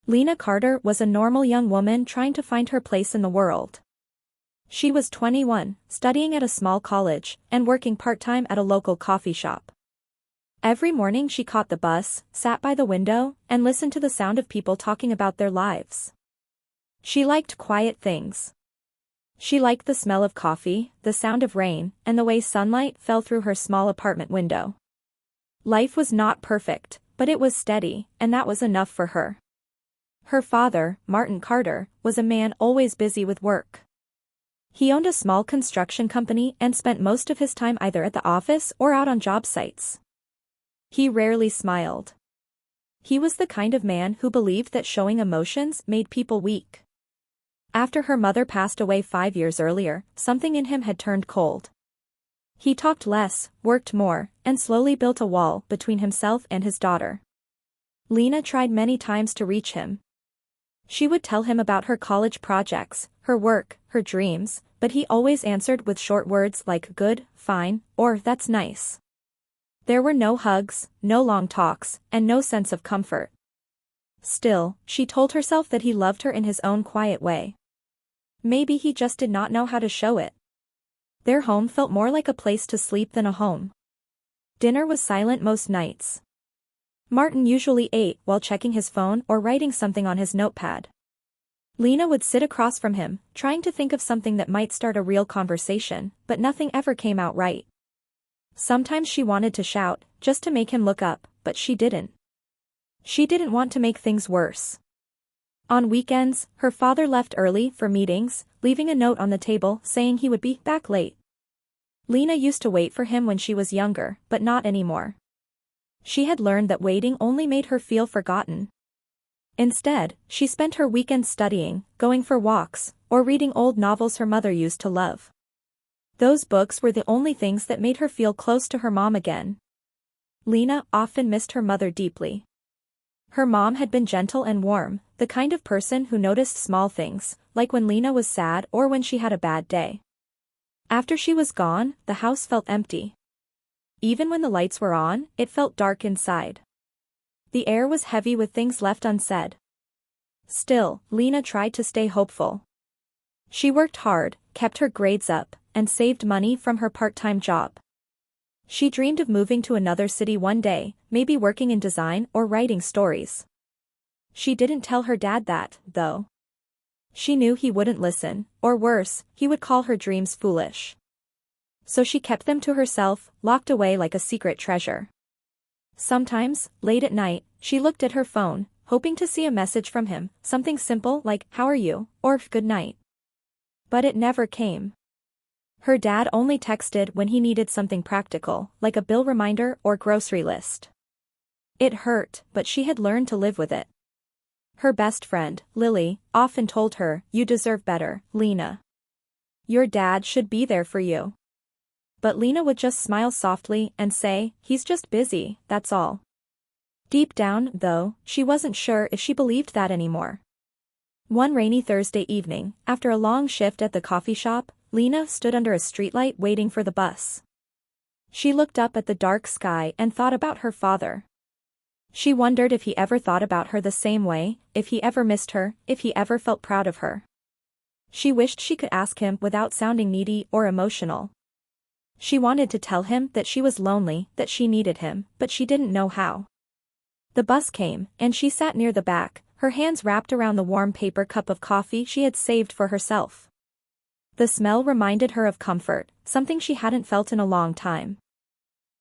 Lena Carter was a normal young woman trying to find her place in the world. She was 21, studying at a small college, and working part-time at a local coffee shop. Every morning she caught the bus, sat by the window, and listened to the sound of people talking about their lives. She liked quiet things. She liked the smell of coffee, the sound of rain, and the way sunlight fell through her small apartment window. Life was not perfect, but it was steady, and that was enough for her. Her father, Martin Carter, was a man always busy with work. He owned a small construction company and spent most of his time either at the office or out on job sites. He rarely smiled. He was the kind of man who believed that showing emotions made people weak. After her mother passed away 5 years earlier, something in him had turned cold. He talked less, worked more, and slowly built a wall between himself and his daughter. Lena tried many times to reach him. She would tell him about her college projects, her work, her dreams, but he always answered with short words like good, fine, or that's nice. There were no hugs, no long talks, and no sense of comfort. Still, she told herself that he loved her in his own quiet way. Maybe he just did not know how to show it. Their home felt more like a place to sleep than a home. Dinner was silent most nights. Martin usually ate while checking his phone or writing something on his notepad. Lena would sit across from him, trying to think of something that might start a real conversation, but nothing ever came out right. Sometimes she wanted to shout, just to make him look up, but she didn't. She didn't want to make things worse. On weekends, her father left early for meetings, leaving a note on the table saying he would be back late. Lena used to wait for him when she was younger, but not anymore. She had learned that waiting only made her feel forgotten. Instead, she spent her weekends studying, going for walks, or reading old novels her mother used to love. Those books were the only things that made her feel close to her mom again. Lena often missed her mother deeply. Her mom had been gentle and warm, the kind of person who noticed small things, like when Lena was sad or when she had a bad day. After she was gone, the house felt empty. Even when the lights were on, it felt dark inside. The air was heavy with things left unsaid. Still, Lena tried to stay hopeful. She worked hard, kept her grades up, and saved money from her part-time job. She dreamed of moving to another city one day, maybe working in design or writing stories. She didn't tell her dad that, though. She knew he wouldn't listen, or worse, he would call her dreams foolish. So she kept them to herself, locked away like a secret treasure. Sometimes, late at night, she looked at her phone, hoping to see a message from him, something simple like, "How are you?" or "Good night." But it never came. Her dad only texted when he needed something practical, like a bill reminder or grocery list. It hurt, but she had learned to live with it. Her best friend, Lily, often told her, "You deserve better, Lena. Your dad should be there for you." But Lena would just smile softly and say, "He's just busy, that's all." Deep down, though, she wasn't sure if she believed that anymore. One rainy Thursday evening, after a long shift at the coffee shop, Lena stood under a streetlight waiting for the bus. She looked up at the dark sky and thought about her father. She wondered if he ever thought about her the same way, if he ever missed her, if he ever felt proud of her. She wished she could ask him without sounding needy or emotional. She wanted to tell him that she was lonely, that she needed him, but she didn't know how. The bus came, and she sat near the back, her hands wrapped around the warm paper cup of coffee she had saved for herself. The smell reminded her of comfort, something she hadn't felt in a long time.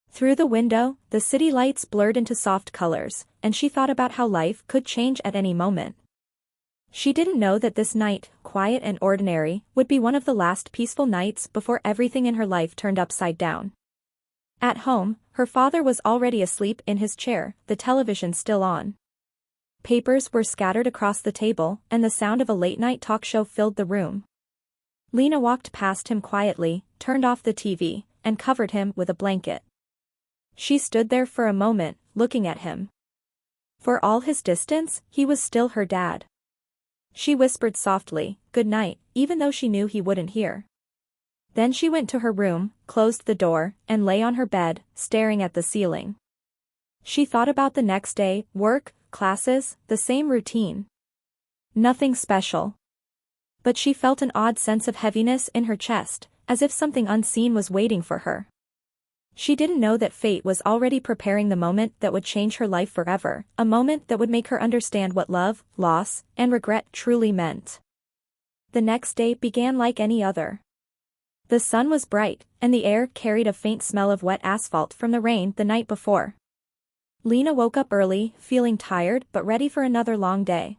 Through the window, the city lights blurred into soft colors, and she thought about how life could change at any moment. She didn't know that this night, quiet and ordinary, would be one of the last peaceful nights before everything in her life turned upside down. At home, her father was already asleep in his chair, the television still on. Papers were scattered across the table, and the sound of a late-night talk show filled the room. Lena walked past him quietly, turned off the TV, and covered him with a blanket. She stood there for a moment, looking at him. For all his distance, he was still her dad. She whispered softly, "Good night," even though she knew he wouldn't hear. Then she went to her room, closed the door, and lay on her bed, staring at the ceiling. She thought about the next day, work, classes, the same routine. Nothing special. But she felt an odd sense of heaviness in her chest, as if something unseen was waiting for her. She didn't know that fate was already preparing the moment that would change her life forever, a moment that would make her understand what love, loss, and regret truly meant. The next day began like any other. The sun was bright, and the air carried a faint smell of wet asphalt from the rain the night before. Lena woke up early, feeling tired but ready for another long day.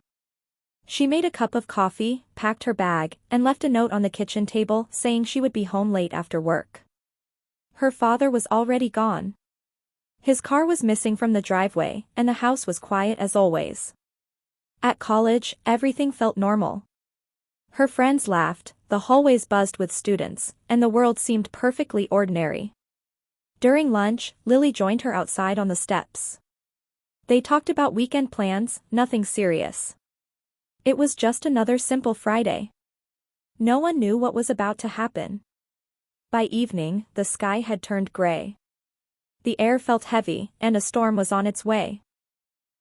She made a cup of coffee, packed her bag, and left a note on the kitchen table saying she would be home late after work. Her father was already gone. His car was missing from the driveway, and the house was quiet as always. At college, everything felt normal. Her friends laughed, the hallways buzzed with students, and the world seemed perfectly ordinary. During lunch, Lily joined her outside on the steps. They talked about weekend plans, nothing serious. It was just another simple Friday. No one knew what was about to happen. By evening, the sky had turned gray. The air felt heavy, and a storm was on its way.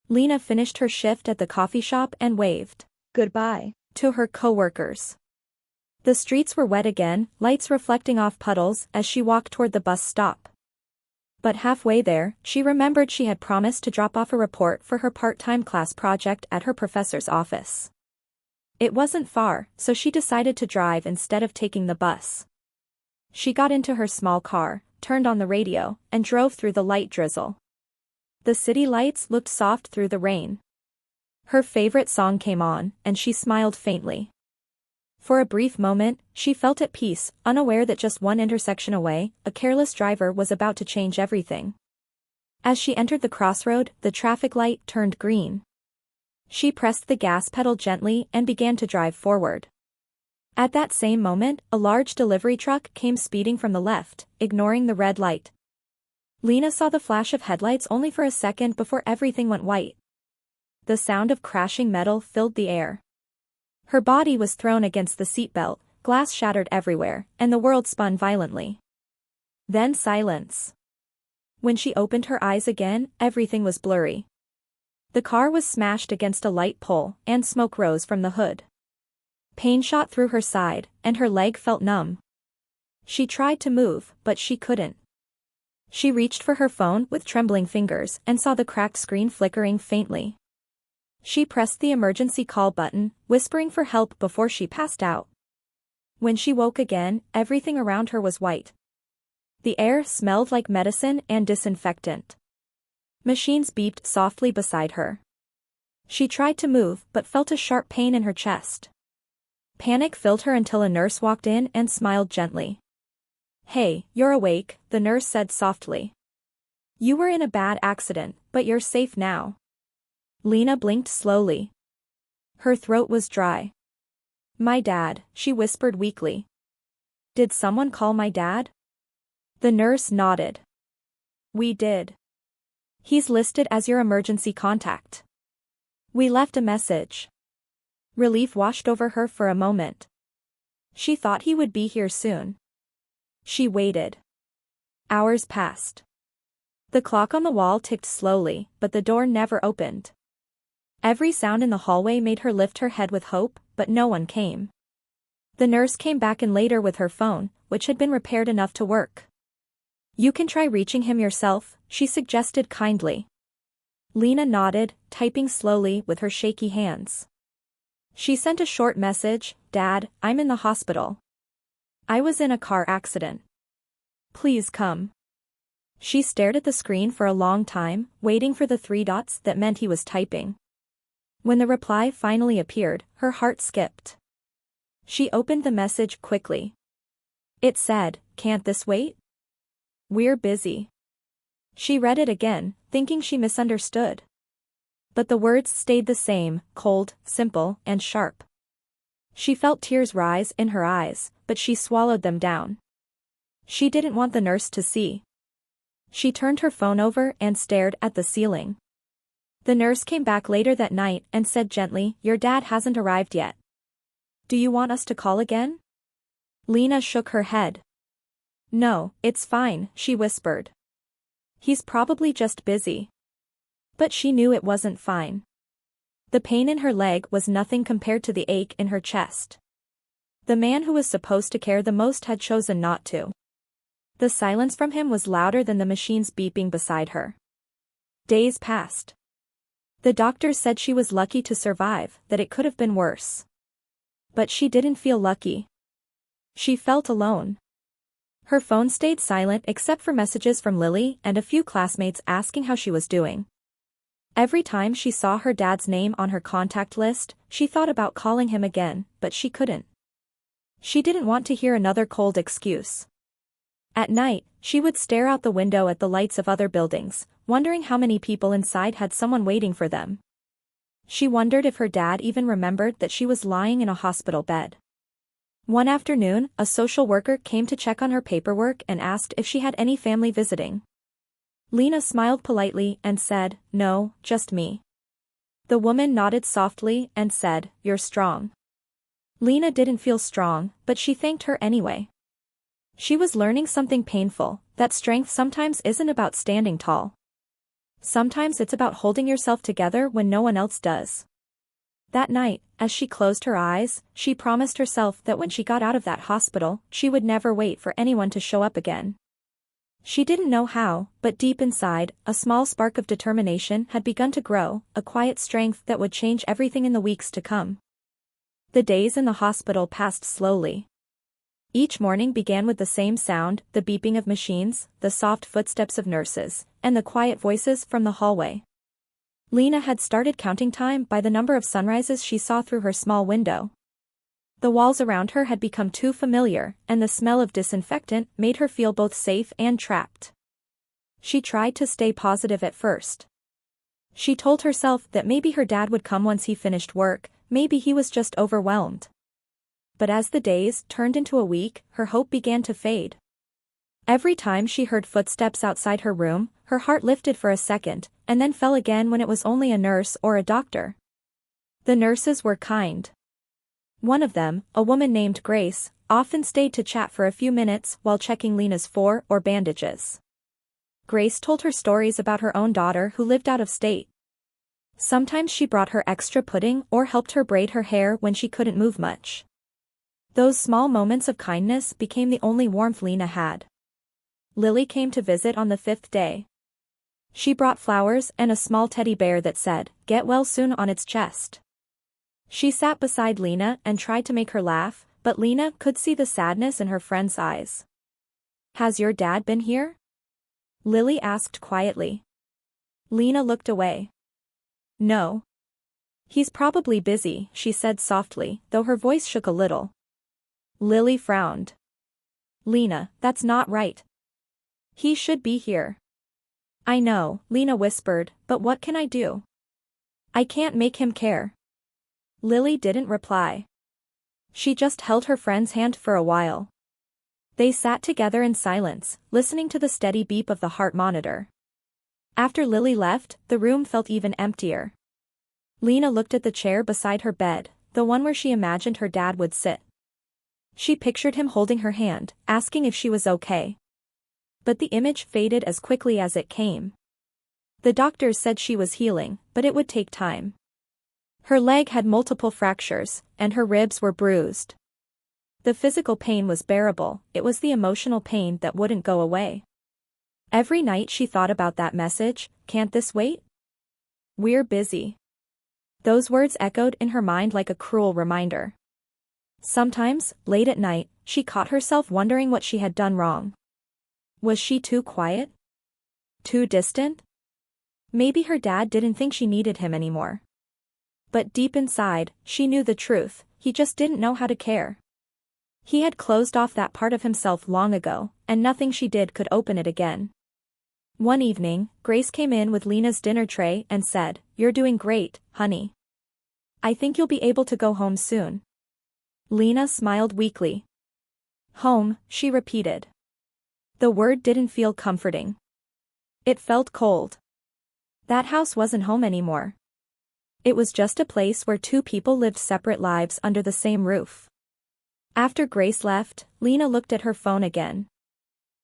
Lena finished her shift at the coffee shop and waved goodbye to her coworkers. The streets were wet again, lights reflecting off puddles as she walked toward the bus stop. But halfway there, she remembered she had promised to drop off a report for her part-time class project at her professor's office. It wasn't far, so she decided to drive instead of taking the bus. She got into her small car, turned on the radio, and drove through the light drizzle. The city lights looked soft through the rain. Her favorite song came on, and she smiled faintly. For a brief moment, she felt at peace, unaware that just one intersection away, a careless driver was about to change everything. As she entered the crossroad, the traffic light turned green. She pressed the gas pedal gently and began to drive forward. At that same moment, a large delivery truck came speeding from the left, ignoring the red light. Lena saw the flash of headlights only for a second before everything went white. The sound of crashing metal filled the air. Her body was thrown against the seatbelt, glass shattered everywhere, and the world spun violently. Then silence. When she opened her eyes again, everything was blurry. The car was smashed against a light pole, and smoke rose from the hood. Pain shot through her side, and her leg felt numb. She tried to move, but she couldn't. She reached for her phone with trembling fingers and saw the cracked screen flickering faintly. She pressed the emergency call button, whispering for help before she passed out. When she woke again, everything around her was white. The air smelled like medicine and disinfectant. Machines beeped softly beside her. She tried to move but felt a sharp pain in her chest. Panic filled her until a nurse walked in and smiled gently. "Hey, you're awake," the nurse said softly. "You were in a bad accident, but you're safe now." Lena blinked slowly. Her throat was dry. "My dad," she whispered weakly. "Did someone call my dad?" The nurse nodded. "We did. He's listed as your emergency contact. We left a message." Relief washed over her for a moment. She thought he would be here soon. She waited. Hours passed. The clock on the wall ticked slowly, but the door never opened. Every sound in the hallway made her lift her head with hope, but no one came. The nurse came back in later with her phone, which had been repaired enough to work. "You can try reaching him yourself," she suggested kindly. Lena nodded, typing slowly with her shaky hands. She sent a short message, "Dad, I'm in the hospital. I was in a car accident. Please come." She stared at the screen for a long time, waiting for the 3 dots that meant he was typing. When the reply finally appeared, her heart skipped. She opened the message quickly. It said, "Can't this wait? We're busy." She read it again, thinking she misunderstood. But the words stayed the same, cold, simple, and sharp. She felt tears rise in her eyes, but she swallowed them down. She didn't want the nurse to see. She turned her phone over and stared at the ceiling. The nurse came back later that night and said gently, "Your dad hasn't arrived yet. Do you want us to call again?" Lena shook her head. "No, it's fine," she whispered. "He's probably just busy." But she knew it wasn't fine. The pain in her leg was nothing compared to the ache in her chest. The man who was supposed to care the most had chosen not to. The silence from him was louder than the machines beeping beside her. Days passed. The doctors said she was lucky to survive, that it could have been worse. But she didn't feel lucky. She felt alone. Her phone stayed silent except for messages from Lily and a few classmates asking how she was doing. Every time she saw her dad's name on her contact list, she thought about calling him again, but she couldn't. She didn't want to hear another cold excuse. At night, she would stare out the window at the lights of other buildings, wondering how many people inside had someone waiting for them. She wondered if her dad even remembered that she was lying in a hospital bed. One afternoon, a social worker came to check on her paperwork and asked if she had any family visiting. Lena smiled politely and said, "No, just me." The woman nodded softly and said, "You're strong." Lena didn't feel strong, but she thanked her anyway. She was learning something painful, that strength sometimes isn't about standing tall. Sometimes it's about holding yourself together when no one else does. That night, as she closed her eyes, she promised herself that when she got out of that hospital, she would never wait for anyone to show up again. She didn't know how, but deep inside, a small spark of determination had begun to grow, a quiet strength that would change everything in the weeks to come. The days in the hospital passed slowly. Each morning began with the same sound, the beeping of machines, the soft footsteps of nurses, and the quiet voices from the hallway. Lena had started counting time by the number of sunrises she saw through her small window. The walls around her had become too familiar, and the smell of disinfectant made her feel both safe and trapped. She tried to stay positive at first. She told herself that maybe her dad would come once he finished work, maybe he was just overwhelmed. But as the days turned into a week, her hope began to fade. Every time she heard footsteps outside her room, her heart lifted for a second, and then fell again when it was only a nurse or a doctor. The nurses were kind. One of them, a woman named Grace, often stayed to chat for a few minutes while checking Lena's or bandages. Grace told her stories about her own daughter who lived out of state. Sometimes she brought her extra pudding or helped her braid her hair when she couldn't move much. Those small moments of kindness became the only warmth Lena had. Lily came to visit on the 5th day. She brought flowers and a small teddy bear that said, "Get well soon" on its chest. She sat beside Lena and tried to make her laugh, but Lena could see the sadness in her friend's eyes. "Has your dad been here?" Lily asked quietly. Lena looked away. "No. He's probably busy," she said softly, though her voice shook a little. Lily frowned. "Lena, that's not right. He should be here." "I know," Lena whispered, "but what can I do? I can't make him care." Lily didn't reply. She just held her friend's hand for a while. They sat together in silence, listening to the steady beep of the heart monitor. After Lily left, the room felt even emptier. Lena looked at the chair beside her bed, the one where she imagined her dad would sit. She pictured him holding her hand, asking if she was okay. But the image faded as quickly as it came. The doctors said she was healing, but it would take time. Her leg had multiple fractures, and her ribs were bruised. The physical pain was bearable, it was the emotional pain that wouldn't go away. Every night she thought about that message, "Can't this wait? We're busy." Those words echoed in her mind like a cruel reminder. Sometimes, late at night, she caught herself wondering what she had done wrong. Was she too quiet? Too distant? Maybe her dad didn't think she needed him anymore. But deep inside, she knew the truth, he just didn't know how to care. He had closed off that part of himself long ago, and nothing she did could open it again. One evening, Grace came in with Lena's dinner tray and said, "You're doing great, honey. I think you'll be able to go home soon." Lena smiled weakly. "Home," she repeated. The word didn't feel comforting. It felt cold. That house wasn't home anymore. It was just a place where two people lived separate lives under the same roof. After Grace left, Lena looked at her phone again.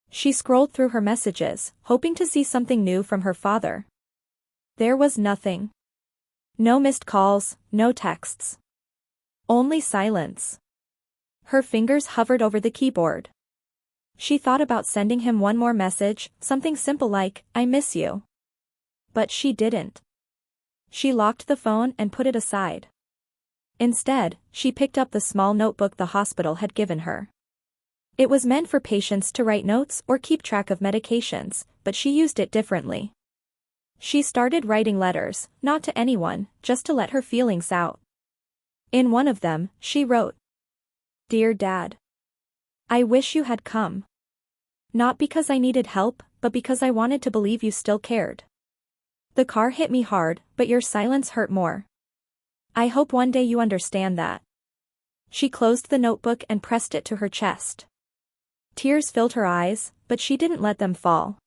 She scrolled through her messages, hoping to see something new from her father. There was nothing. No missed calls, no texts. Only silence. Her fingers hovered over the keyboard. She thought about sending him one more message, something simple like, "I miss you." But she didn't. She locked the phone and put it aside. Instead, she picked up the small notebook the hospital had given her. It was meant for patients to write notes or keep track of medications, but she used it differently. She started writing letters, not to anyone, just to let her feelings out. In one of them, she wrote, "Dear Dad. I wish you had come. Not because I needed help, but because I wanted to believe you still cared. The car hit me hard, but your silence hurt more. I hope one day you understand that." She closed the notebook and pressed it to her chest. Tears filled her eyes, but she didn't let them fall.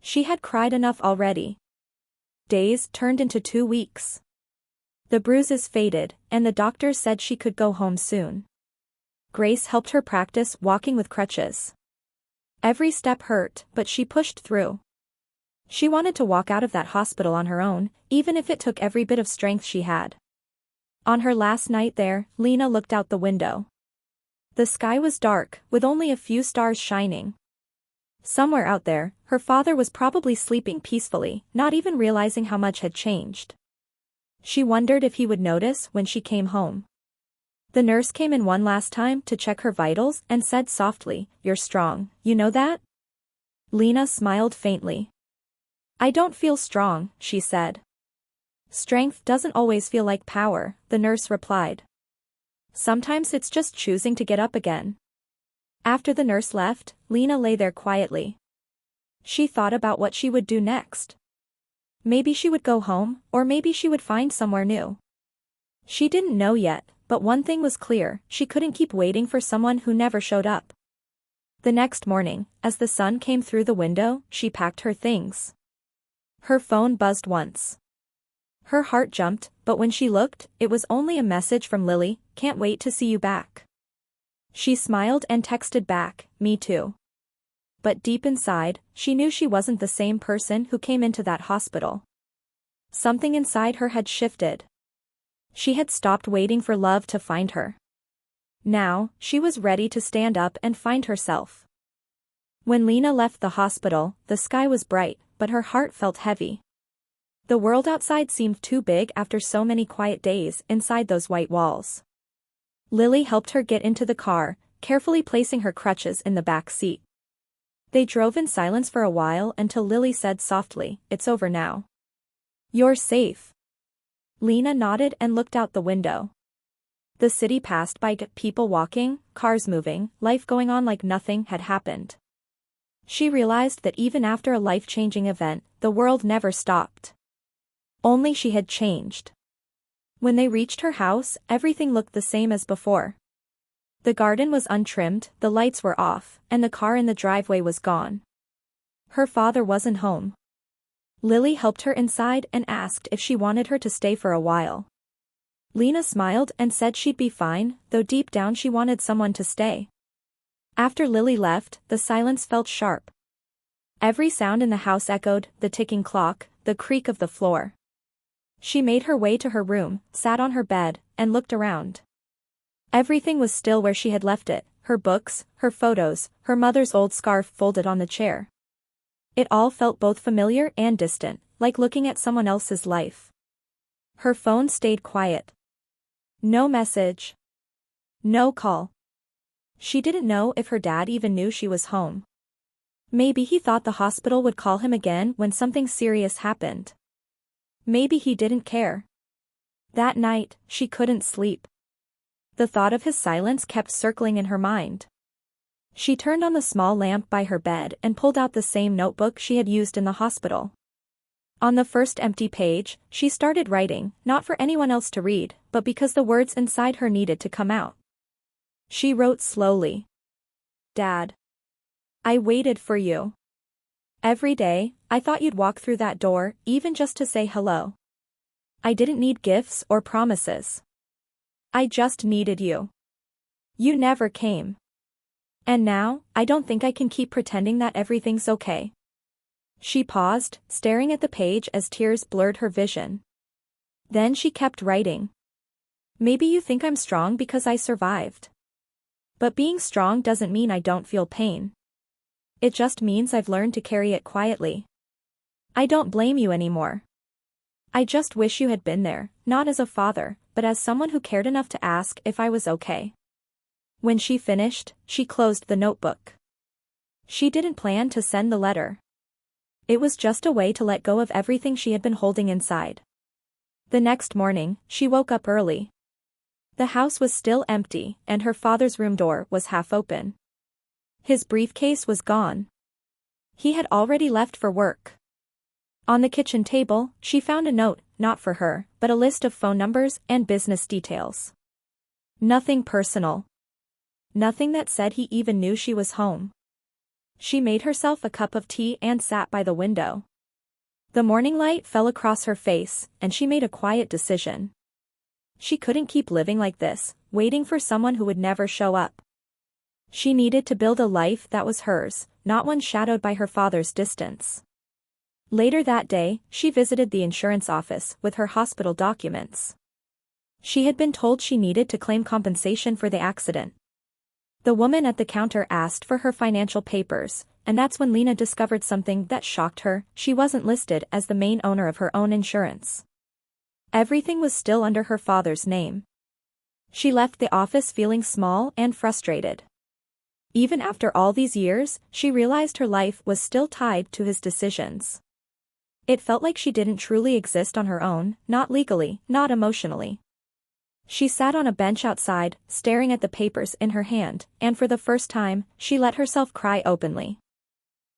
She had cried enough already. Days turned into 2 weeks. The bruises faded, and the doctors said she could go home soon. Grace helped her practice walking with crutches. Every step hurt, but she pushed through. She wanted to walk out of that hospital on her own, even if it took every bit of strength she had. On her last night there, Lena looked out the window. The sky was dark, with only a few stars shining. Somewhere out there, her father was probably sleeping peacefully, not even realizing how much had changed. She wondered if he would notice when she came home. The nurse came in one last time to check her vitals and said softly, "You're strong, you know that?" Lena smiled faintly. "I don't feel strong," she said. "Strength doesn't always feel like power," the nurse replied. "Sometimes it's just choosing to get up again." After the nurse left, Lena lay there quietly. She thought about what she would do next. Maybe she would go home, or maybe she would find somewhere new. She didn't know yet, but one thing was clear, she couldn't keep waiting for someone who never showed up. The next morning, as the sun came through the window, she packed her things. Her phone buzzed once. Her heart jumped, but when she looked, it was only a message from Lily, "Can't wait to see you back." She smiled and texted back, "Me too." But deep inside, she knew she wasn't the same person who came into that hospital. Something inside her had shifted. She had stopped waiting for love to find her. Now, she was ready to stand up and find herself. When Lena left the hospital, the sky was bright, but her heart felt heavy. The world outside seemed too big after so many quiet days inside those white walls. Lily helped her get into the car, carefully placing her crutches in the back seat. They drove in silence for a while until Lily said softly, "It's over now. You're safe." Lena nodded and looked out the window. The city passed by, people walking, cars moving, life going on like nothing had happened. She realized that even after a life-changing event, the world never stopped. Only she had changed. When they reached her house, everything looked the same as before. The garden was untrimmed, the lights were off, and the car in the driveway was gone. Her father wasn't home. Lily helped her inside and asked if she wanted her to stay for a while. Lena smiled and said she'd be fine, though deep down she wanted someone to stay. After Lily left, the silence felt sharp. Every sound in the house echoed, the ticking clock, the creak of the floor. She made her way to her room, sat on her bed, and looked around. Everything was still where she had left it, her books, her photos, her mother's old scarf folded on the chair. It all felt both familiar and distant, like looking at someone else's life. Her phone stayed quiet. No message. No call. She didn't know if her dad even knew she was home. Maybe he thought the hospital would call him again when something serious happened. Maybe he didn't care. That night, she couldn't sleep. The thought of his silence kept circling in her mind. She turned on the small lamp by her bed and pulled out the same notebook she had used in the hospital. On the first empty page, she started writing, not for anyone else to read, but because the words inside her needed to come out. She wrote slowly. "Dad. I waited for you. Every day, I thought you'd walk through that door, even just to say hello. I didn't need gifts or promises. I just needed you. You never came. And now, I don't think I can keep pretending that everything's okay." She paused, staring at the page as tears blurred her vision. Then she kept writing. Maybe you think I'm strong because I survived. But being strong doesn't mean I don't feel pain. It just means I've learned to carry it quietly. I don't blame you anymore. I just wish you had been there, not as a father, but as someone who cared enough to ask if I was okay. When she finished, she closed the notebook. She didn't plan to send the letter. It was just a way to let go of everything she had been holding inside. The next morning, she woke up early. The house was still empty, and her father's room door was half open. His briefcase was gone. He had already left for work. On the kitchen table, she found a note, not for her, but a list of phone numbers and business details. Nothing personal. Nothing that said he even knew she was home. She made herself a cup of tea and sat by the window. The morning light fell across her face, and she made a quiet decision. She couldn't keep living like this, waiting for someone who would never show up. She needed to build a life that was hers, not one shadowed by her father's distance. Later that day, she visited the insurance office with her hospital documents. She had been told she needed to claim compensation for the accident. The woman at the counter asked for her financial papers, and that's when Lena discovered something that shocked her. She wasn't listed as the main owner of her own insurance. Everything was still under her father's name. She left the office feeling small and frustrated. Even after all these years, she realized her life was still tied to his decisions. It felt like she didn't truly exist on her own, not legally, not emotionally. She sat on a bench outside, staring at the papers in her hand, and for the first time, she let herself cry openly.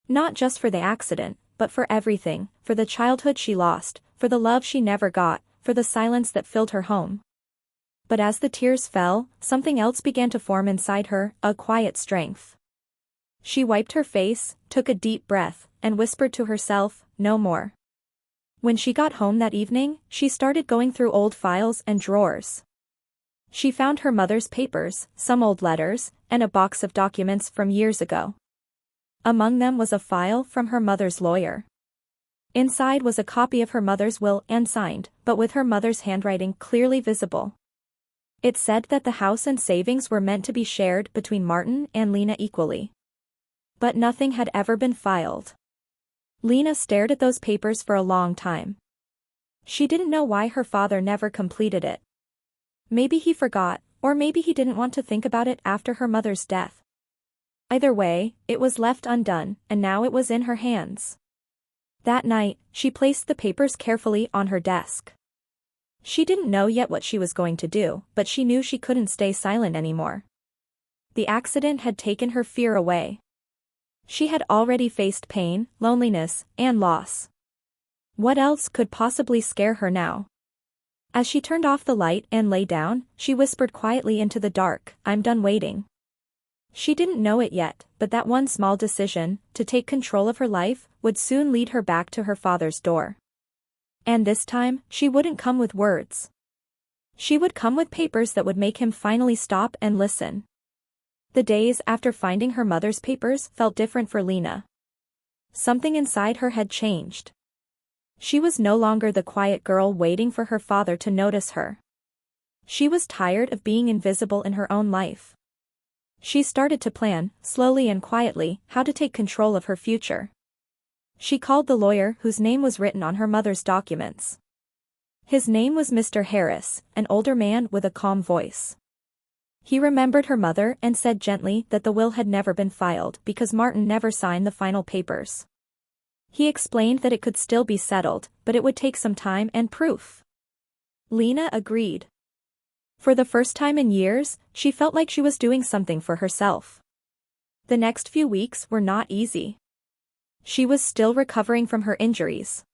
Not just for the accident, but for everything, for the childhood she lost, for the love she never got, for the silence that filled her home. But as the tears fell, something else began to form inside her, a quiet strength. She wiped her face, took a deep breath, and whispered to herself, "No more." When she got home that evening, she started going through old files and drawers. She found her mother's papers, some old letters, and a box of documents from years ago. Among them was a file from her mother's lawyer. Inside was a copy of her mother's will unsigned, but with her mother's handwriting clearly visible. It said that the house and savings were meant to be shared between Martin and Lena equally. But nothing had ever been filed. Lena stared at those papers for a long time. She didn't know why her father never completed it. Maybe he forgot, or maybe he didn't want to think about it after her mother's death. Either way, it was left undone, and now it was in her hands. That night, she placed the papers carefully on her desk. She didn't know yet what she was going to do, but she knew she couldn't stay silent anymore. The accident had taken her fear away. She had already faced pain, loneliness, and loss. What else could possibly scare her now? As she turned off the light and lay down, she whispered quietly into the dark, "I'm done waiting." She didn't know it yet, but that one small decision, to take control of her life, would soon lead her back to her father's door. And this time, she wouldn't come with words. She would come with papers that would make him finally stop and listen. The days after finding her mother's papers felt different for Lena. Something inside her had changed. She was no longer the quiet girl waiting for her father to notice her. She was tired of being invisible in her own life. She started to plan, slowly and quietly, how to take control of her future. She called the lawyer whose name was written on her mother's documents. His name was Mr. Harris, an older man with a calm voice. He remembered her mother and said gently that the will had never been filed because Martin never signed the final papers. He explained that it could still be settled, but it would take some time and proof. Lena agreed. For the first time in years, she felt like she was doing something for herself. The next few weeks were not easy. She was still recovering from her injuries.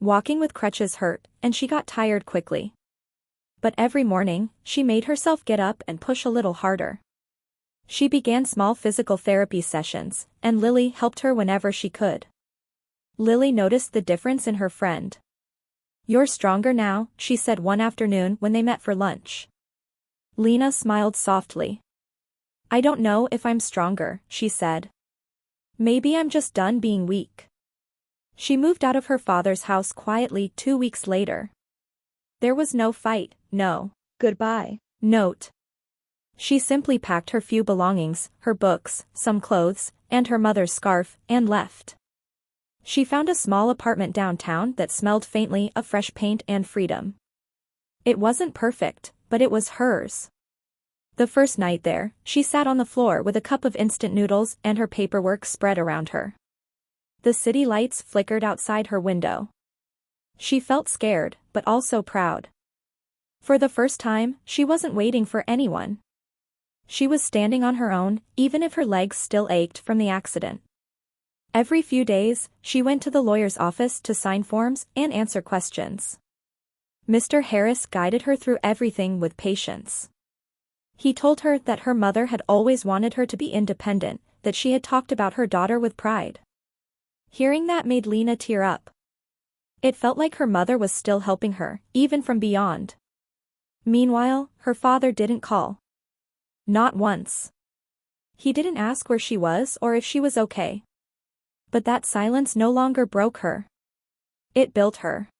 Walking with crutches hurt, and she got tired quickly. But every morning, she made herself get up and push a little harder. She began small physical therapy sessions, and Lily helped her whenever she could. Lily noticed the difference in her friend. "You're stronger now," she said one afternoon when they met for lunch. Lena smiled softly. "I don't know if I'm stronger," she said. "Maybe I'm just done being weak." She moved out of her father's house quietly 2 weeks later. There was no fight, no goodbye note. She simply packed her few belongings, her books, some clothes, and her mother's scarf, and left. She found a small apartment downtown that smelled faintly of fresh paint and freedom. It wasn't perfect, but it was hers. The first night there, she sat on the floor with a cup of instant noodles and her paperwork spread around her. The city lights flickered outside her window. She felt scared, but also proud. For the first time, she wasn't waiting for anyone. She was standing on her own, even if her legs still ached from the accident. Every few days, she went to the lawyer's office to sign forms and answer questions. Mr. Harris guided her through everything with patience. He told her that her mother had always wanted her to be independent, that she had talked about her daughter with pride. Hearing that made Lena tear up. It felt like her mother was still helping her, even from beyond. Meanwhile, her father didn't call. Not once. He didn't ask where she was or if she was okay. But that silence no longer broke her. It built her.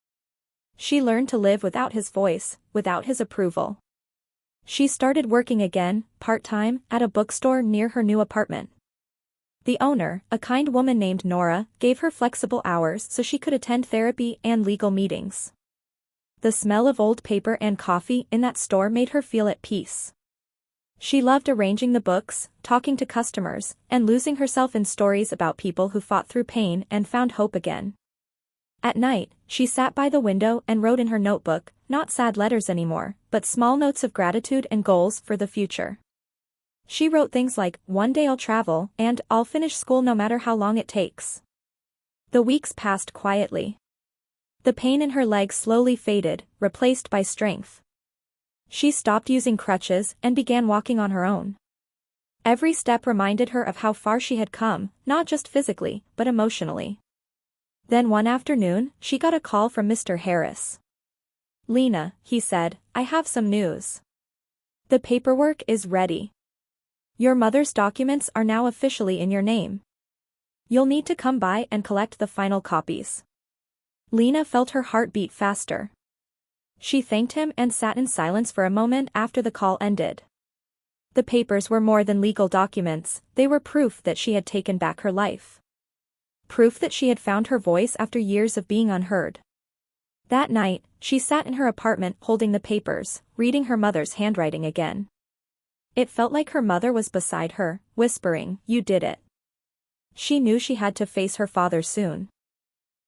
She learned to live without his voice, without his approval. She started working again, part-time, at a bookstore near her new apartment. The owner, a kind woman named Nora, gave her flexible hours so she could attend therapy and legal meetings. The smell of old paper and coffee in that store made her feel at peace. She loved arranging the books, talking to customers, and losing herself in stories about people who fought through pain and found hope again. At night, she sat by the window and wrote in her notebook, not sad letters anymore, but small notes of gratitude and goals for the future. She wrote things like, "One day I'll travel," and "I'll finish school no matter how long it takes." The weeks passed quietly. The pain in her legs slowly faded, replaced by strength. She stopped using crutches and began walking on her own. Every step reminded her of how far she had come, not just physically, but emotionally. Then one afternoon, she got a call from Mr. Harris. "Lena," he said, "I have some news. The paperwork is ready. Your mother's documents are now officially in your name. You'll need to come by and collect the final copies." Lena felt her heart beat faster. She thanked him and sat in silence for a moment after the call ended. The papers were more than legal documents, they were proof that she had taken back her life. Proof that she had found her voice after years of being unheard. That night, she sat in her apartment holding the papers, reading her mother's handwriting again. It felt like her mother was beside her, whispering, "You did it." She knew she had to face her father soon.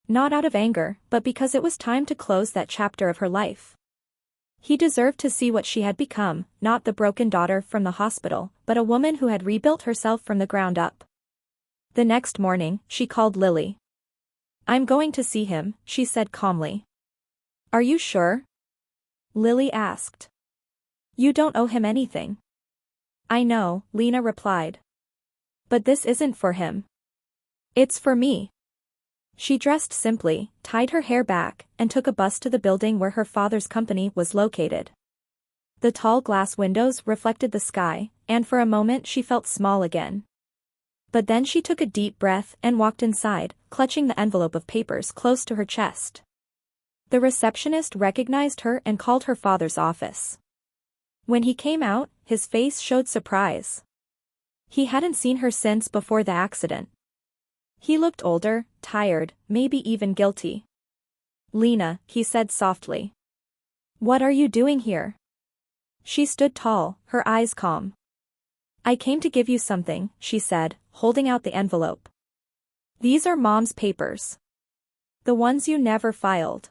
Not out of anger, but because it was time to close that chapter of her life. He deserved to see what she had become, not the broken daughter from the hospital, but a woman who had rebuilt herself from the ground up. The next morning, she called Lily. "I'm going to see him," she said calmly. "Are you sure?" Lily asked. "You don't owe him anything." "I know," Lena replied. "But this isn't for him. It's for me." She dressed simply, tied her hair back, and took a bus to the building where her father's company was located. The tall glass windows reflected the sky, and for a moment she felt small again. But then she took a deep breath and walked inside, clutching the envelope of papers close to her chest. The receptionist recognized her and called her father's office. When he came out, his face showed surprise. He hadn't seen her since before the accident. He looked older, tired, maybe even guilty. "Lena," he said softly. "What are you doing here?" She stood tall, her eyes calm. "I came to give you something," she said, holding out the envelope. "These are Mom's papers. The ones you never filed."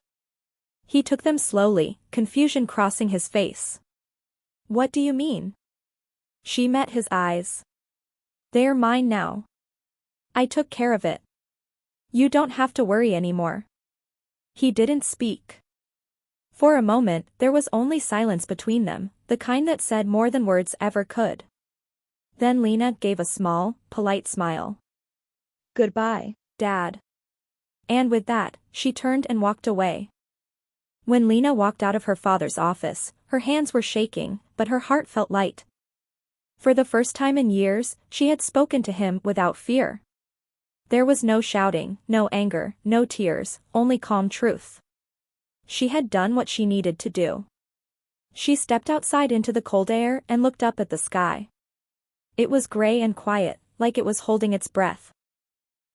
He took them slowly, confusion crossing his face. "What do you mean?" She met his eyes. "They're mine now. I took care of it. You don't have to worry anymore." He didn't speak. For a moment, there was only silence between them, the kind that said more than words ever could. Then Lena gave a small, polite smile. "Goodbye, Dad." And with that, she turned and walked away. When Lena walked out of her father's office, her hands were shaking, but her heart felt light. For the first time in years, she had spoken to him without fear. There was no shouting, no anger, no tears, only calm truth. She had done what she needed to do. She stepped outside into the cold air and looked up at the sky. It was gray and quiet, like it was holding its breath.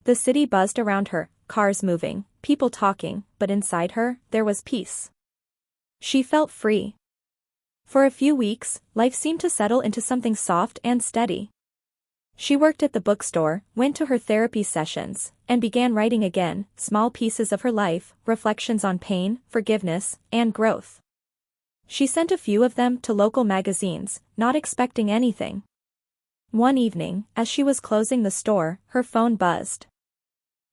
The city buzzed around her, cars moving, people talking, but inside her, there was peace. She felt free. For a few weeks, life seemed to settle into something soft and steady. She worked at the bookstore, went to her therapy sessions, and began writing again, small pieces of her life, reflections on pain, forgiveness, and growth. She sent a few of them to local magazines, not expecting anything. One evening, as she was closing the store, her phone buzzed.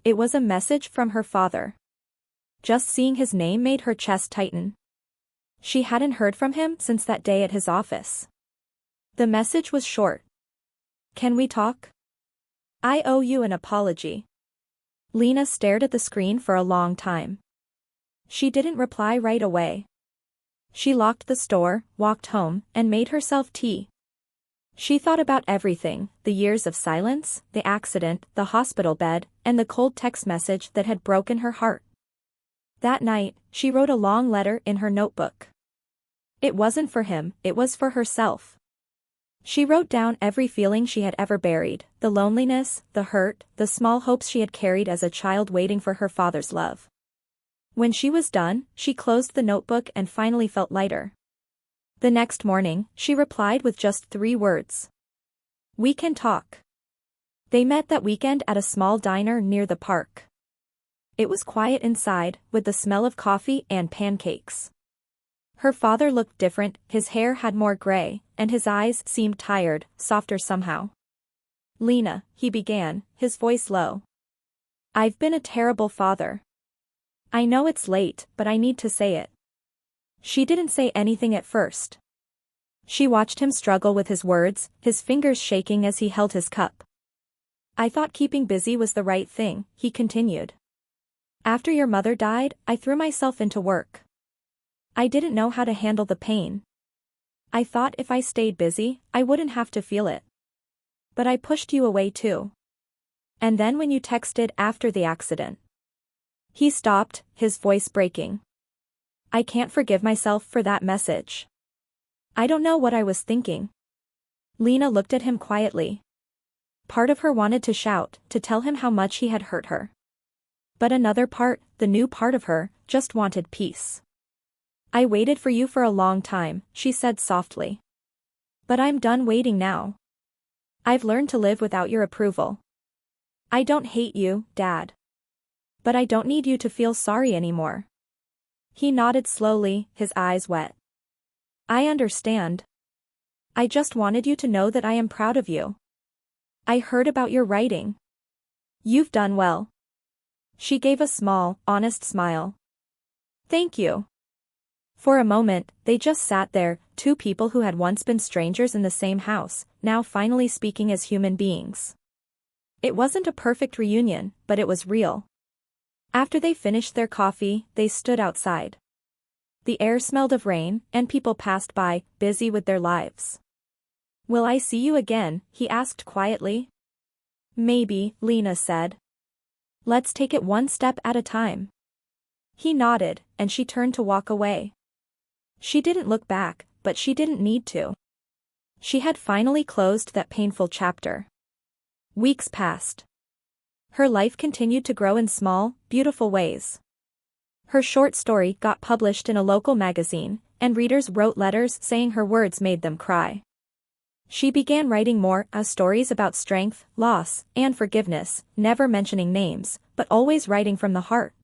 It was a message from her father. Just seeing his name made her chest tighten. She hadn't heard from him since that day at his office. The message was short. "Can we talk? I owe you an apology." Lena stared at the screen for a long time. She didn't reply right away. She locked the store, walked home, and made herself tea. She thought about everything, the years of silence, the accident, the hospital bed, and the cold text message that had broken her heart. That night, she wrote a long letter in her notebook. It wasn't for him, it was for herself. She wrote down every feeling she had ever buried, the loneliness, the hurt, the small hopes she had carried as a child waiting for her father's love. When she was done, she closed the notebook and finally felt lighter. The next morning, she replied with just 3 words. "We can talk." They met that weekend at a small diner near the park. It was quiet inside, with the smell of coffee and pancakes. Her father looked different, his hair had more gray, and his eyes seemed tired, softer somehow. "Lena," he began, his voice low. "I've been a terrible father. I know it's late, but I need to say it." She didn't say anything at first. She watched him struggle with his words, his fingers shaking as he held his cup. "I thought keeping busy was the right thing," he continued. "After your mother died, I threw myself into work. I didn't know how to handle the pain. I thought if I stayed busy, I wouldn't have to feel it. But I pushed you away too. And then when you texted after the accident." He stopped, his voice breaking. "I can't forgive myself for that message. I don't know what I was thinking." Lena looked at him quietly. Part of her wanted to shout, to tell him how much he had hurt her. But another part, the new part of her, just wanted peace. "I waited for you for a long time," she said softly. "But I'm done waiting now. I've learned to live without your approval. I don't hate you, Dad. But I don't need you to feel sorry anymore." He nodded slowly, his eyes wet. "I understand. I just wanted you to know that I am proud of you. I heard about your writing. You've done well." She gave a small, honest smile. "Thank you." For a moment, they just sat there, 2 people who had once been strangers in the same house, now finally speaking as human beings. It wasn't a perfect reunion, but it was real. After they finished their coffee, they stood outside. The air smelled of rain, and people passed by, busy with their lives. "Will I see you again?" he asked quietly. "Maybe," Lena said. "Let's take it one step at a time." He nodded, and she turned to walk away. She didn't look back, but she didn't need to. She had finally closed that painful chapter. Weeks passed. Her life continued to grow in small, beautiful ways. Her short story got published in a local magazine, and readers wrote letters saying her words made them cry. She began writing more stories about strength, loss, and forgiveness, never mentioning names, but always writing from the heart.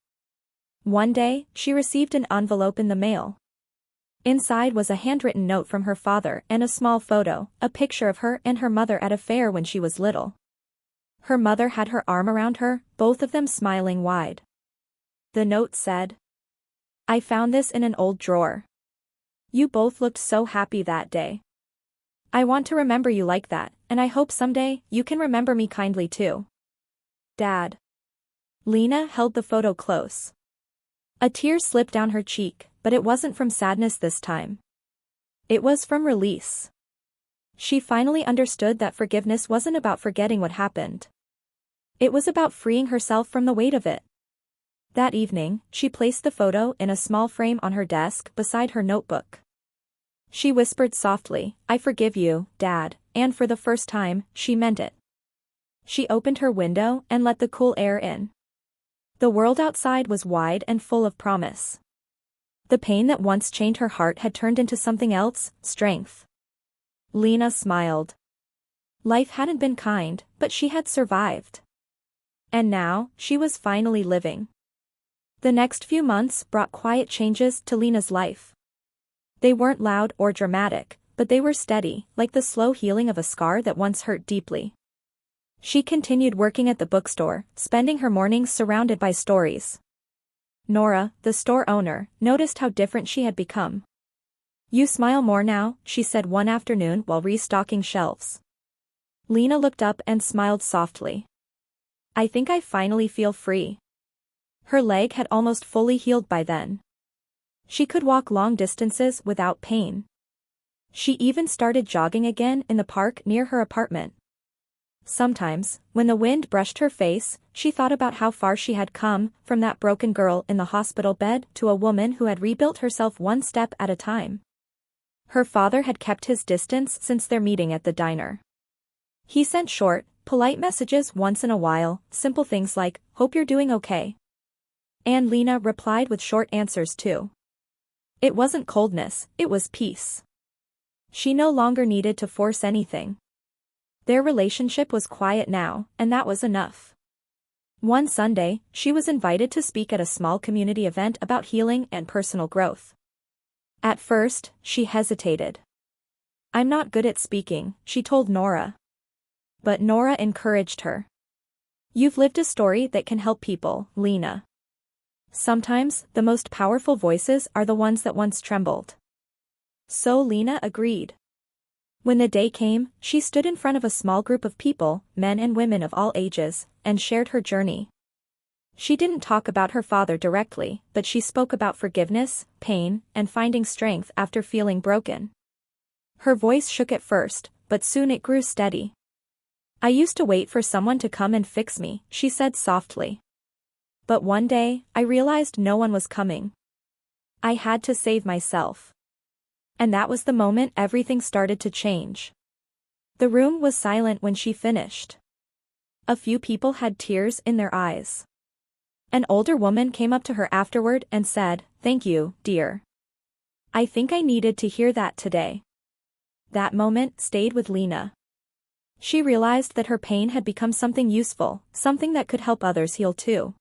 One day, she received an envelope in the mail. Inside was a handwritten note from her father and a small photo, a picture of her and her mother at a fair when she was little. Her mother had her arm around her, both of them smiling wide. The note said, "I found this in an old drawer. You both looked so happy that day. I want to remember you like that, and I hope someday you can remember me kindly too. Dad." Lena held the photo close. A tear slipped down her cheek, but it wasn't from sadness this time. It was from release. She finally understood that forgiveness wasn't about forgetting what happened. It was about freeing herself from the weight of it. That evening, she placed the photo in a small frame on her desk beside her notebook. She whispered softly, "I forgive you, Dad," and for the first time, she meant it. She opened her window and let the cool air in. The world outside was wide and full of promise. The pain that once chained her heart had turned into something else, strength. Lena smiled. Life hadn't been kind, but she had survived. And now, she was finally living. The next few months brought quiet changes to Lena's life. They weren't loud or dramatic, but they were steady, like the slow healing of a scar that once hurt deeply. She continued working at the bookstore, spending her mornings surrounded by stories. Nora, the store owner, noticed how different she had become. "You smile more now," she said one afternoon while restocking shelves. Lena looked up and smiled softly. "I think I finally feel free." Her leg had almost fully healed by then. She could walk long distances without pain. She even started jogging again in the park near her apartment. Sometimes, when the wind brushed her face, she thought about how far she had come, from that broken girl in the hospital bed to a woman who had rebuilt herself one step at a time. Her father had kept his distance since their meeting at the diner. He sent short, polite messages once in a while, simple things like, "Hope you're doing okay." And Lena replied with short answers too. It wasn't coldness, it was peace. She no longer needed to force anything. Their relationship was quiet now, and that was enough. One Sunday, she was invited to speak at a small community event about healing and personal growth. At first, she hesitated. "I'm not good at speaking," she told Nora. But Nora encouraged her. "You've lived a story that can help people, Lena. Sometimes, the most powerful voices are the ones that once trembled." So Lena agreed. When the day came, she stood in front of a small group of people, men and women of all ages, and shared her journey. She didn't talk about her father directly, but she spoke about forgiveness, pain, and finding strength after feeling broken. Her voice shook at first, but soon it grew steady. "I used to wait for someone to come and fix me," she said softly. "But one day, I realized no one was coming. I had to save myself." And that was the moment everything started to change. The room was silent when she finished. A few people had tears in their eyes. An older woman came up to her afterward and said, "Thank you, dear. I think I needed to hear that today." That moment stayed with Lena. She realized that her pain had become something useful, something that could help others heal too.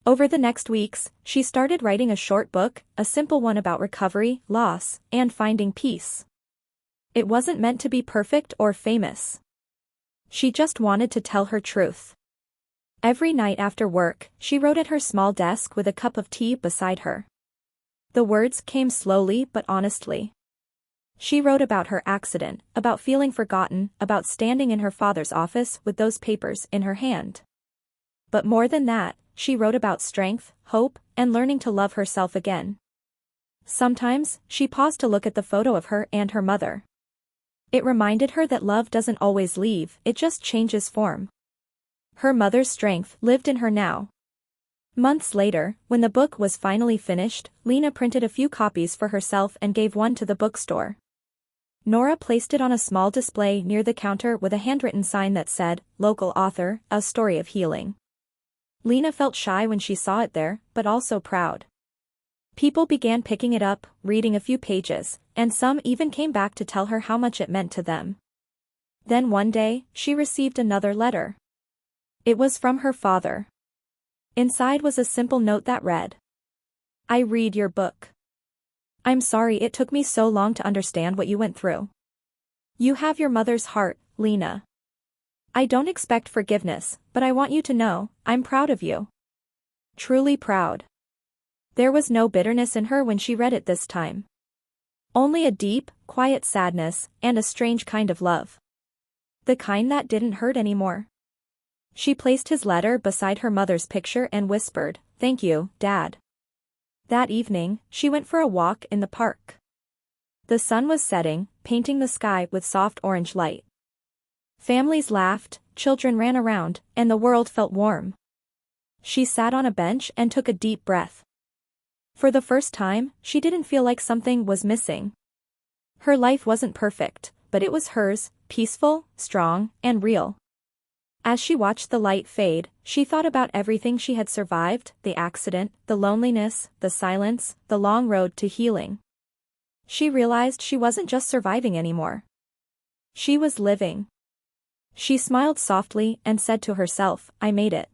Over the next weeks, she started writing a short book, a simple one about recovery, loss, and finding peace. It wasn't meant to be perfect or famous. She just wanted to tell her truth. Every night after work, she wrote at her small desk with a cup of tea beside her. The words came slowly but honestly. She wrote about her accident, about feeling forgotten, about standing in her father's office with those papers in her hand. But more than that, she wrote about strength, hope, and learning to love herself again. Sometimes, she paused to look at the photo of her and her mother. It reminded her that love doesn't always leave, it just changes form. Her mother's strength lived in her now. Months later, when the book was finally finished, Lena printed a few copies for herself and gave one to the bookstore. Nora placed it on a small display near the counter with a handwritten sign that said, "Local author, a story of healing." Lena felt shy when she saw it there, but also proud. People began picking it up, reading a few pages, and some even came back to tell her how much it meant to them. Then one day, she received another letter. It was from her father. Inside was a simple note that read, "I read your book. I'm sorry it took me so long to understand what you went through. You have your mother's heart, Lena. I don't expect forgiveness, but I want you to know, I'm proud of you. Truly proud." There was no bitterness in her when she read it this time. Only a deep, quiet sadness, and a strange kind of love. The kind that didn't hurt anymore. She placed his letter beside her mother's picture and whispered, "Thank you, Dad." That evening, she went for a walk in the park. The sun was setting, painting the sky with soft orange light. Families laughed, children ran around, and the world felt warm. She sat on a bench and took a deep breath. For the first time, she didn't feel like something was missing. Her life wasn't perfect, but it was hers, peaceful, strong, and real. As she watched the light fade, she thought about everything she had survived, the accident, the loneliness, the silence, the long road to healing. She realized she wasn't just surviving anymore. She was living. She smiled softly and said to herself, "I made it."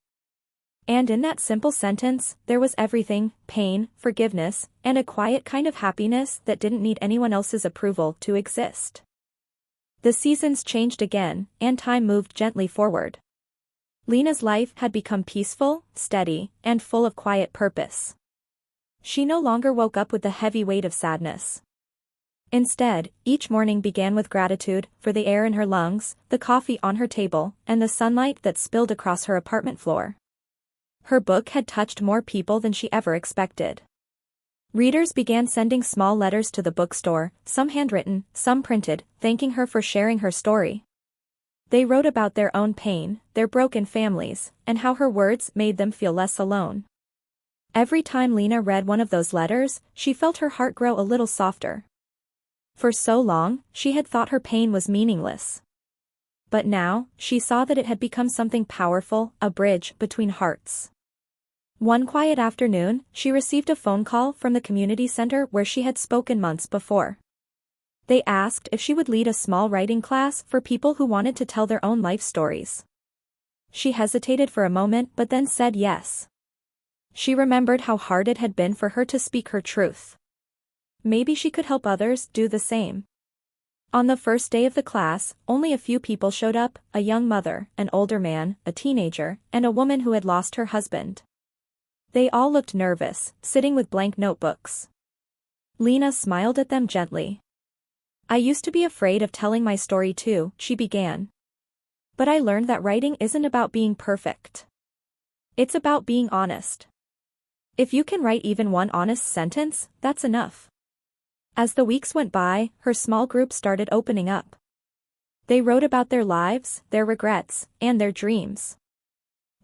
And in that simple sentence, there was everything: pain, forgiveness, and a quiet kind of happiness that didn't need anyone else's approval to exist. The seasons changed again, and time moved gently forward. Lena's life had become peaceful, steady, and full of quiet purpose. She no longer woke up with the heavy weight of sadness. Instead, each morning began with gratitude for the air in her lungs, the coffee on her table, and the sunlight that spilled across her apartment floor. Her book had touched more people than she ever expected. Readers began sending small letters to the bookstore, some handwritten, some printed, thanking her for sharing her story. They wrote about their own pain, their broken families, and how her words made them feel less alone. Every time Lena read one of those letters, she felt her heart grow a little softer. For so long, she had thought her pain was meaningless. But now, she saw that it had become something powerful, a bridge between hearts. One quiet afternoon, she received a phone call from the community center where she had spoken months before. They asked if she would lead a small writing class for people who wanted to tell their own life stories. She hesitated for a moment but then said yes. She remembered how hard it had been for her to speak her truth. Maybe she could help others do the same. On the first day of the class, only a few people showed up: a young mother, an older man, a teenager, and a woman who had lost her husband. They all looked nervous, sitting with blank notebooks. Lena smiled at them gently. "I used to be afraid of telling my story too," she began. "But I learned that writing isn't about being perfect. It's about being honest. If you can write even one honest sentence, that's enough." As the weeks went by, her small group started opening up. They wrote about their lives, their regrets, and their dreams.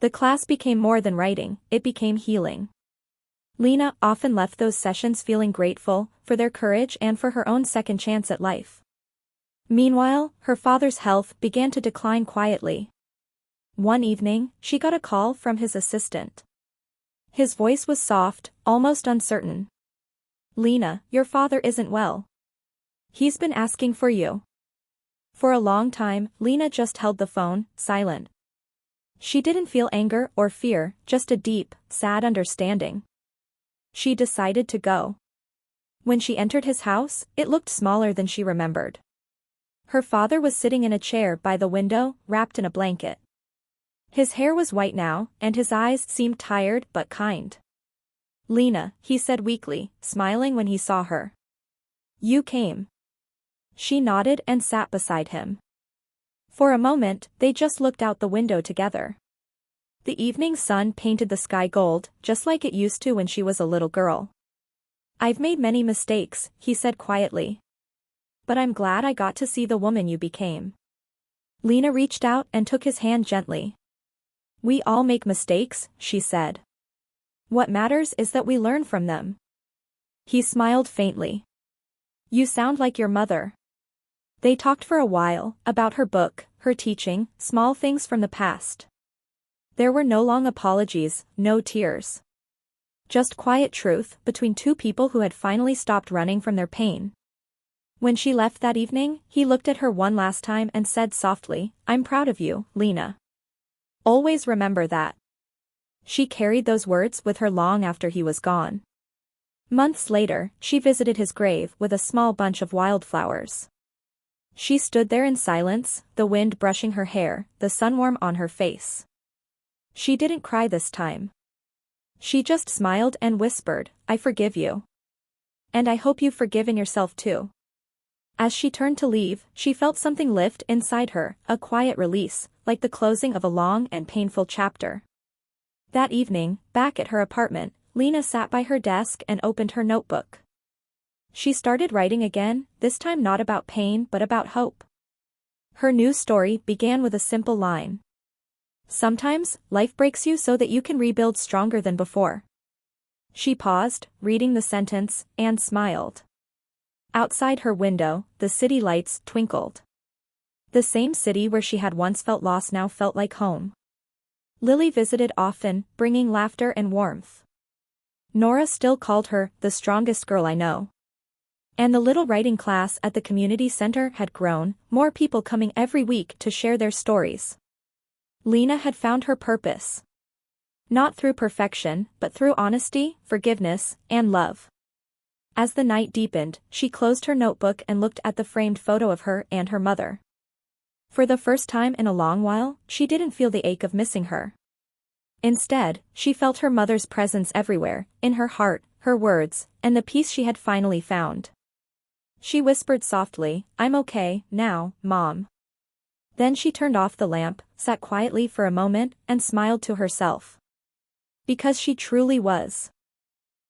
The class became more than writing, it became healing. Lena often left those sessions feeling grateful for their courage and for her own second chance at life. Meanwhile, her father's health began to decline quietly. One evening, she got a call from his assistant. His voice was soft, almost uncertain. "Lena, your father isn't well. He's been asking for you." For a long time, Lena just held the phone, silent. She didn't feel anger or fear, just a deep, sad understanding. She decided to go. When she entered his house, it looked smaller than she remembered. Her father was sitting in a chair by the window, wrapped in a blanket. His hair was white now, and his eyes seemed tired but kind. "Lena," he said weakly, smiling when he saw her. "You came." She nodded and sat beside him. For a moment, they just looked out the window together. The evening sun painted the sky gold, just like it used to when she was a little girl. "I've made many mistakes," he said quietly. "But I'm glad I got to see the woman you became." Lena reached out and took his hand gently. "We all make mistakes," she said. "What matters is that we learn from them." He smiled faintly. "You sound like your mother." They talked for a while, about her book, her teaching, small things from the past. There were no long apologies, no tears. Just quiet truth between two people who had finally stopped running from their pain. When she left that evening, he looked at her one last time and said softly, "I'm proud of you, Lena. Always remember that." She carried those words with her long after he was gone. Months later, she visited his grave with a small bunch of wildflowers. She stood there in silence, the wind brushing her hair, the sun warm on her face. She didn't cry this time. She just smiled and whispered, "I forgive you. And I hope you've forgiven yourself too." As she turned to leave, she felt something lift inside her, a quiet release, like the closing of a long and painful chapter. That evening, back at her apartment, Lena sat by her desk and opened her notebook. She started writing again, this time not about pain but about hope. Her new story began with a simple line. Sometimes, life breaks you so that you can rebuild stronger than before. She paused, reading the sentence, and smiled. Outside her window, the city lights twinkled. The same city where she had once felt lost now felt like home. Lily visited often, bringing laughter and warmth. Nora still called her the strongest girl I know. And the little writing class at the community center had grown, more people coming every week to share their stories. Lena had found her purpose. Not through perfection, but through honesty, forgiveness, and love. As the night deepened, she closed her notebook and looked at the framed photo of her and her mother. For the first time in a long while, she didn't feel the ache of missing her. Instead, she felt her mother's presence everywhere, in her heart, her words, and the peace she had finally found. She whispered softly, "I'm okay, now, Mom." Then she turned off the lamp, sat quietly for a moment, and smiled to herself. Because she truly was.